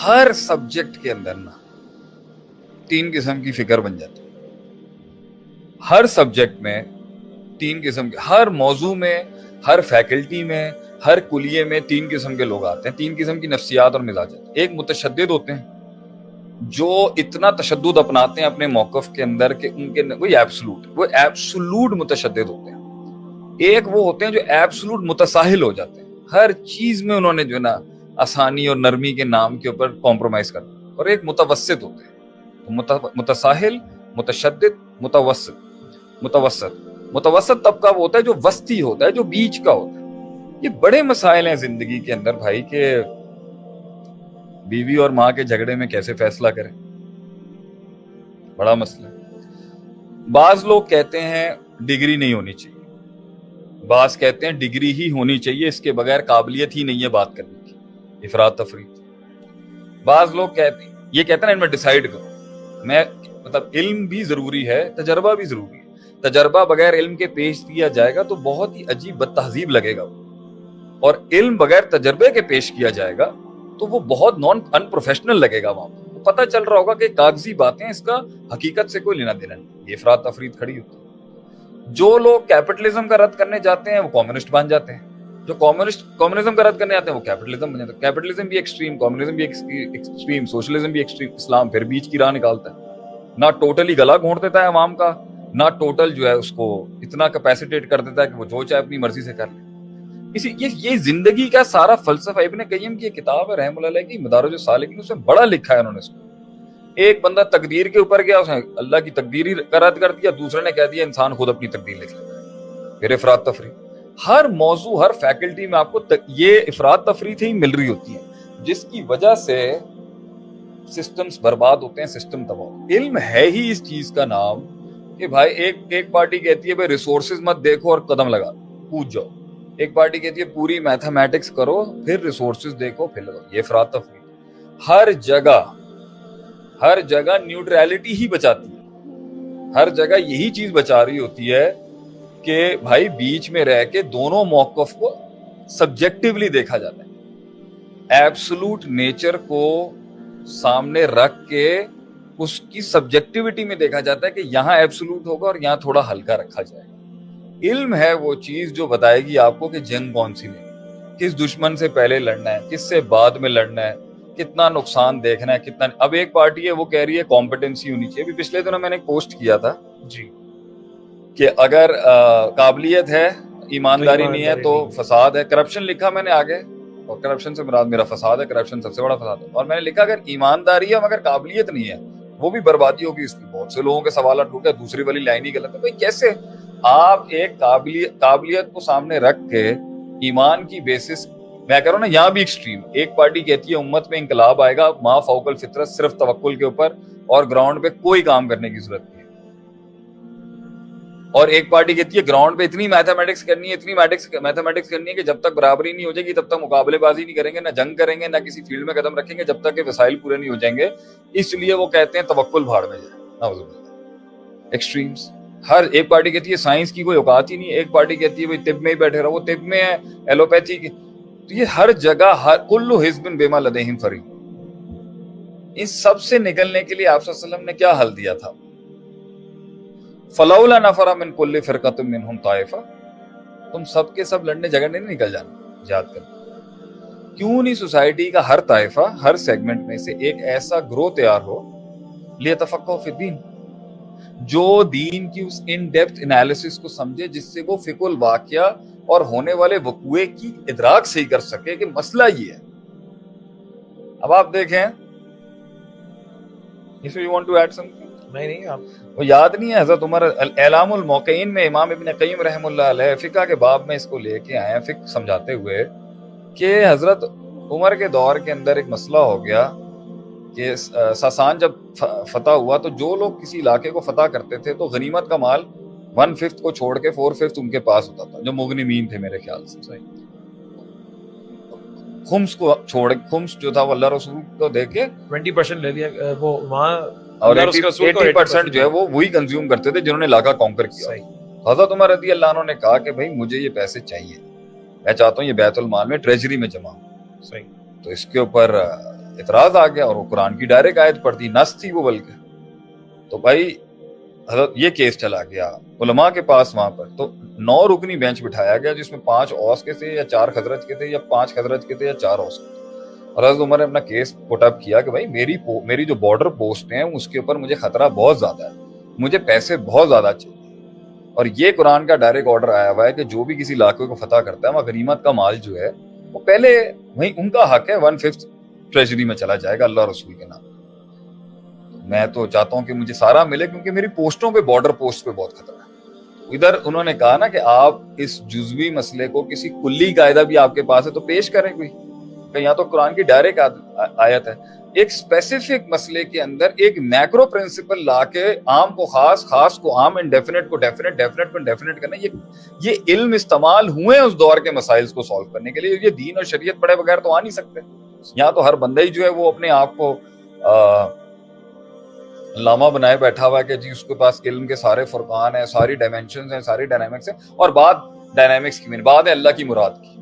ہر subject کے اندر نا 3 قسم کی فکر بن جاتی ہے. ہر سبجیکٹ میں 3 قسم کے, ہر موضوع میں, ہر فیکلٹی میں, ہر کلیے میں 3 قسم کے لوگ آتے ہیں. 3 قسم کی نفسیات اور مزاجات. ایک متشدد ہوتے ہیں جو اتنا تشدد اپناتے ہیں اپنے موقف کے اندر کہ ان کے وہ ایبسولوٹ متشدد ہوتے ہیں. ایک وہ ہوتے ہیں جو ایبسولوٹ متساہل ہو جاتے ہیں, ہر چیز میں انہوں نے جو ہے نا آسانی اور نرمی کے نام کے اوپر کمپرومائز کرنا. اور ایک متوسط ہوتے ہیں, متساہل, متشدد, متوسط طبقہ وہ ہوتا ہے جو وسطی ہوتا ہے, جو بیچ کا ہوتا ہے. یہ بڑے مسائل ہیں زندگی کے اندر بھائی کہ بیوی اور ماں کے جھگڑے میں کیسے فیصلہ کریں, بڑا مسئلہ ہے. بعض لوگ کہتے ہیں ڈگری نہیں ہونی چاہیے, بعض کہتے ہیں ڈگری ہی ہونی چاہیے, اس کے بغیر قابلیت ہی نہیں ہے بات کرنے کی, افراط تفریط. بعض لوگ کہتے ہیں میں ڈیسائیڈ کروں. میں مطلب علم بھی ضروری ہے, تجربہ بھی ضروری ہے. تجربہ بغیر علم کے پیش کیا جائے گا تو بہت ہی عجیب بد تہذیب لگے گا, اور علم بغیر تجربے کے پیش کیا جائے گا تو وہ بہت ان پروفیشنل لگے گا. وہاں پتہ چل رہا ہوگا کہ کاغذی باتیں, اس کا حقیقت سے کوئی لینا دینا نہیں. یہ افراط تفریط کھڑی ہوتی ہے. جو لوگ کیپٹلزم کا رد کرنے جاتے ہیں وہ کمیونسٹ بن جاتے ہیں, جو کمیونزم کا رد کرنے جاتے ہیں وہ کیپٹلزم بن جاتے ہیں. کیپٹلزم بھی ایکسٹریم, کمیونزم بھی ایکسٹریم, سوشلزم بھی ایکسٹریم, اسلام پھر بیچ کی راہ نکالتا ہے. نہ ٹوٹلی گلا گھونٹ دیتا ہے عوام کا, نہ ٹوٹل جو ہے اس کو اتنا کیپیسیٹیٹ کر دیتا ہے کہ وہ جو چاہے اپنی مرضی سے کر لے. یہ زندگی کا سارا فلسفہ ابن قیم کی کتاب ہے رحمۃ اللہ علیہ کی, مدارج السالکین, اس میں بڑا لکھا ہے انہوں نے اس کو. ایک بندہ تقدیر کے اوپر گیا, اس نے اللہ کی تقدیر ہی رد کر دیا, دوسرے نے کہہ دیا انسان خود اپنی تقدیر لکھ لیتا ہے. پھر افراط تفریط. ہر موضوع, ہر فیکلٹی میں آپ کو یہ افراط تفریط ہی مل رہی ہوتی ہے, جس کی وجہ سے سسٹمز برباد ہوتے ہیں, سسٹم تباہ. علم ہے ہی اس چیز کا نام کہ بھائی ایک پارٹی کہتی ہے بھائی ریسورسز مت دیکھو اور قدم لگا کود جاؤ, ایک پارٹی کہتی ہے پوری میتھمیٹکس کرو پھر ریسورسز دیکھو پھر لگاؤ. یہ افراط تفریط. ہر جگہ نیوٹرالٹی ہی بچاتی ہے, ہر جگہ یہی چیز بچا رہی ہوتی ہے کہ بھائی بیچ میں رہ کے دونوں موقف کو سبجیکٹیولی دیکھا جاتا ہے. ایبسولوٹ نیچر کو سامنے رکھ کے اس کی سبجیکٹیوٹی میں دیکھا جاتا ہے کہ یہاں ایبسولوٹ ہوگا اور یہاں تھوڑا ہلکا رکھا جائے گا. علم ہے وہ چیز جو بتائے گی آپ کو کہ جنگ کون سی لیں, کس دشمن سے پہلے لڑنا ہے, کس سے بعد میں لڑنا ہے, کتنا نقصان دیکھنا ہے, کتنا. اب ایک پارٹی ہے وہ کہہ رہی ہے کمپٹنسی ہونی چاہیے. ابھی پچھلے دنوں میں نے ایک پوسٹ کیا تھا جی کہ اگر قابلیت ہے ایمانداری نہیں ہے تو فساد ہے. کرپشن لکھا میں نے آگے, اور کرپشن سے مراد میرا فساد ہے, کرپشن سب سے بڑا فساد ہے. اور میں نے لکھا اگر ایمانداری ہے مگر قابلیت نہیں ہے وہ بھی بربادی ہوگی اس کی. بہت سے لوگوں کے سوالات ٹوٹے, دوسری والی لائن ہی غلط ہے. بھائی کیسے آپ ایک قابلیت کو سامنے رکھ کے ایمان کی بیسس, میں کہہ رہا ہوں نا یہاں بھی ایکسٹریم. ایک پارٹی کہتی ہے امت میں انقلاب آئے گا ما فوق الفطرت, صرف توکل کے اوپر, اور گراؤنڈ پہ کوئی کام کرنے کی ضرورت نہیں ہے. اور ایک پارٹی کہتی ہے گراؤنڈ پہ اتنی میتھمیٹکس کرنی ہے کہ جب تک برابری نہیں ہو جائے گی تب تک مقابلے بازی نہیں کریں گے, نہ جنگ کریں گے, نہ کسی فیلڈ میں قدم رکھیں گے جب تک کہ وسائل پورے نہیں ہو جائیں گے. اس لیے وہ کہتے ہیں توکل بھاڑ میں جائے. ایکسٹریمز. ہر ایک پارٹی کہتی ہے سائنس کی کوئی اوقات ہی نہیں ہے, ایک پارٹی کہتی ہے بھائی طب میں ہی بیٹھے رہو, وہ طب میں ہے, ایلوپیتھی کی. تو یہ ہر جگہ کل حزب بما لدیہم فرحون. اس سب سے نکلنے کے لیے آپ صلی اللہ علیہ وسلم نے کیا حل دیا تھا؟ فلولا نفر من کل فرقۃ منہم طائفہ. تم سب کے سب لڑنے جھگڑنے نہیں نکل جانا, یاد کرنا. کیوں نہیں سوسائٹی کا ہر طائفہ, ہر سیگمنٹ میں سے ایک ایسا گروہ تیار ہو لیتفقہوا فی الدین, جو دین کی اس ان ڈیپتھ انالیسس کو سمجھے جس سے وہ فقہ الواقعہ اور ہونے والے وقوعے کی ادراک صحیح کر سکے کہ مسئلہ یہ ہے. اب آپ دیکھیں, if you want to add something. نہیں آپ وہ یاد نہیں ہے حضرت عمر اعلام الموقعین میں امام ابن قیم رحم اللہ علیہ فقہ کے باب میں اس کو لے کے آئے ہیں, فقہ سمجھاتے ہوئے کہ حضرت عمر کے دور کے اندر ایک مسئلہ ہو گیا کہ ساسان جب فتح ہوا تو جو لوگ کسی علاقے کو فتح کرتے تھے تو غنیمت کا مال 1/5 کو چھوڑ کے 4/5 ان کے پاس ہوتا تھا, جو مغنمین تھے میرے خیال سے. صحیح. خمس کو چھوڑ, خمس جو تھا وہ اللہ رسول کو دے کے 20% لے لیا وہ وہاں, اور 80% جو ہے وہ وہی کنزیوم کرتے تھے جنہوں نے علاقہ کانکر کیا. حضرت عمر رضی اللہ عنہ نے کہا کہ بھائی مجھے یہ پیسے چاہیے, میں چاہتا ہوں یہ بیت المال میں ٹریجری میں جمع ہو. صحیح. تو اس کے اوپر اعتراض آ گیا اور وہ قرآن کی ڈائریکٹ آیت پڑھ دی، نص تھی وہ بلکہ. تو بھائی حضرت یہ کیس چلا گیا علماء کے پاس وہاں پر، تو 9 رکنی بینچ بٹھایا گیا جس میں 5 اوس کے تھے یا 4 خزرج کے تھے یا 5 خزرج کے تھے یا 4 اوس کے تھے. اور حضرت عمر نے اپنا کیس پٹ اپ کیا کہ بھائی میری جو بارڈر پوسٹ ہیں اس کے اوپر مجھے خطرہ بہت زیادہ ہے، مجھے پیسے بہت زیادہ چاہیے، اور یہ قرآن کا ڈائریکٹ آرڈر آیا ہوا ہے کہ جو بھی کسی علاقے کو فتح کرتا ہے وہاں غنیمت کا مال جو ہے وہ پہلے وہیں ان کا حق ہے 1/5 ٹریجری میں چلا جائے گا اللہ رسول کے نام. میں تو چاہتا ہوں کہ مجھے سارا ملے کیونکہ میری پوسٹوں پہ بارڈر پوسٹ پہ بہت خطرہ ہے. ادھر انہوں نے کہا نا کہ آپ اس جزوی مسئلے کو کسی کلی قاعدہ بھی آپ کے پاس ہے تو پیش کریں کوئی، کہ یہاں تو قرآن کی ڈائریکٹ آیت ہے. ایک اسپیسیفک مسئلے کے اندر ایک میکرو پرنسپل لا کے عام کو خاص، خاص کو عام، انڈیفینٹ کو ڈیفینٹ، ڈیفینٹ کو انڈیفینٹ کرنا، یہ علم استعمال ہوئے ہیں اس دور کے مسائل کو سالو کرنے کے لیے. یہ دین اور شریعت پڑھے بغیر تو آ نہیں سکتے. یہاں تو ہر بندہ ہی جو ہے وہ اپنے آپ کو علامہ بنائے بیٹھا ہوا ہے کہ جی اس کے پاس علم کے سارے فرقان ہیں، ساری ڈائمینشنز ہیں، ساری ڈائنامکس ہیں، اور بات ڈائنامکس کی بات ہے اللہ کی مراد کی.